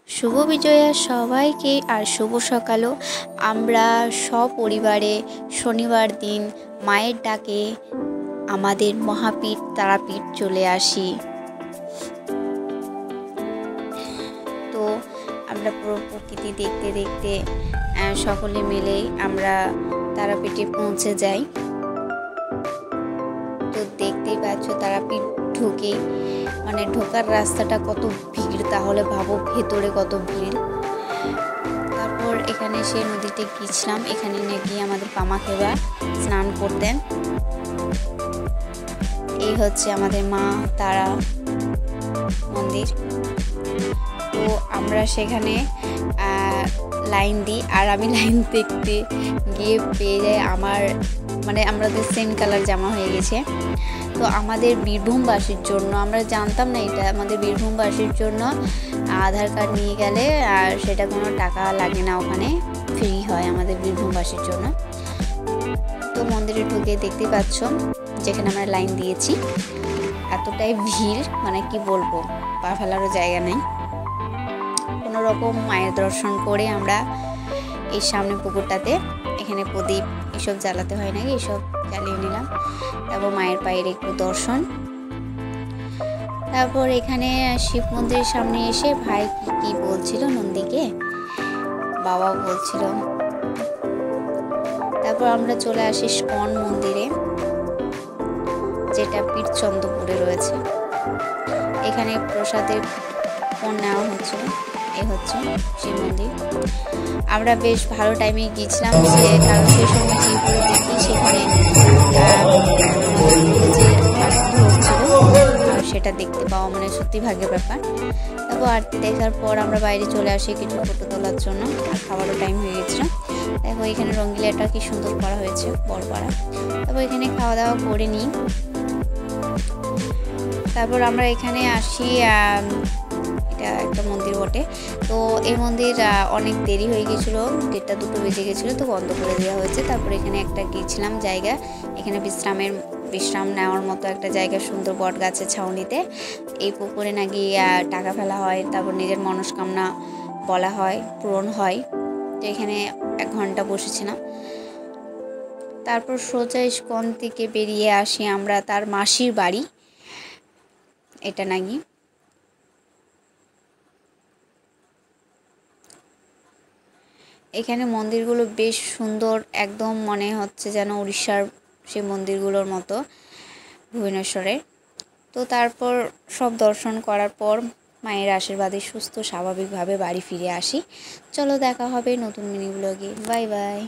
শুভ বিজয়া সবাইকে আর শুভ সকালও। আমরা সপরিবারে শনিবার দিন মায়ের ডাকে আমাদের মহাপীঠ তারাপীঠ চলে আসি। তো আমরা পুরো প্রকৃতি দেখতে দেখতে সকলে মিলে আমরা তারাপীঠে পৌঁছে যাই। তো দেখতেই পাচ্ছ তারাপীঠ ঢুকে মানে ঢোকার রাস্তাটা কত ভিড়, তাহলে ভাবো ভেতরে কত ভিড়। তারপর এখানে সেই নদীতে গিয়েছিলাম, এখানে নাকি আমাদের পামা খেবা স্নান করতেন। এই হচ্ছে আমাদের মা তারা মন্দির। তো আমরা সেখানে লাইন দিই, আর আমি লাইন দেখতে গিয়ে পেয়ে যাই আমার মানে আমাদের সেম কালার জামা হয়ে গেছে। তো আমাদের বীরভূমবাসীর জন্য, আমরা জানতাম না এটা, আমাদের বীরভূমবাসীর জন্য আধার কার্ড নিয়ে গেলে আর সেটা কোনো টাকা লাগে না, ওখানে ফ্রি হয় আমাদের বীরভূমবাসীর জন্য। তো মন্দিরে ঢুকে দেখতে পাচ্ছ যেখানে আমরা লাইন দিয়েছি এতটাই ভিড়, মানে কি বলবো, পা ফেলারও জায়গা নেই। কোনো রকম মায়ের দর্শন করে আমরা এই সামনে পুকুরটাতে, এখানে প্রদীপ এসব জ্বালাতে হয় নাকি, এসব জ্বালিয়ে নিলাম। তারপর মায়ের পায়ের একটু দর্শন। তারপর এখানে শিব মন্দিরের সামনে এসে ভাই কি বলছিল নন্দীকে, বাবা বলছিল। তারপর আমরা চলে আসি স্কন মন্দিরে, যেটা পীরচন্দ্রপুরে রয়েছে। এখানে প্রসাদের ফোন নেওয়া হচ্ছিল। এই হচ্ছে শিব মন্দির। আমরা বেশ ভালো টাইমে গিয়েছিলাম, যে কারণ সেই সময় যেগুলো দেখি সেখানে সেটা দেখতে পাওয়া মানে সত্যি ভাগ্যের ব্যাপার। তারপর আরতি দেখার পর আমরা বাইরে চলে আসি কিছু ফটো তোলার জন্য, আর খাবারও টাইম হয়ে গেছিল। দেখো এখানে রঙ্গিলাটা কি সুন্দর করা হয়েছে, বড় পাড়া। তারপর এখানে খাওয়া দাওয়া করে নিই। তারপর আমরা এখানে আসি, এটা একটা মন্দির বটে। তো এই মন্দির অনেক দেরি হয়ে গেছিলো, 1:30-2 বেজে গেছিলো, তো বন্ধ করে দেওয়া হয়েছে। তারপর এখানে একটা গিয়েছিলাম জায়গা, এখানে বিশ্রাম নেওয়ার মতো একটা জায়গা, সুন্দর বট গাছের ছাউনিতে। এই পুকুরে নাকি টাকা ফেলা হয়, তারপর নিজের মনস্কামনা বলা হয়, পূরণ হয়। তো এখানে 1 ঘন্টা বসেছিলাম। তারপর সোজা ইস্কন থেকে বেরিয়ে আসি আমরা তার মাসির বাড়ি, এটা নাকি। এখানে মন্দিরগুলো বেশ সুন্দর, একদম মনে হচ্ছে যেন উড়িষ্যার সেই মন্দিরগুলোর মতো ভুবনেশ্বরে। তো তারপর সব দর্শন করার পর মায়ের আশীর্বাদে সুস্থ স্বাভাবিকভাবে বাড়ি ফিরে আসি। চলো দেখা হবে নতুন মিনি ব্লগে। Bye bye.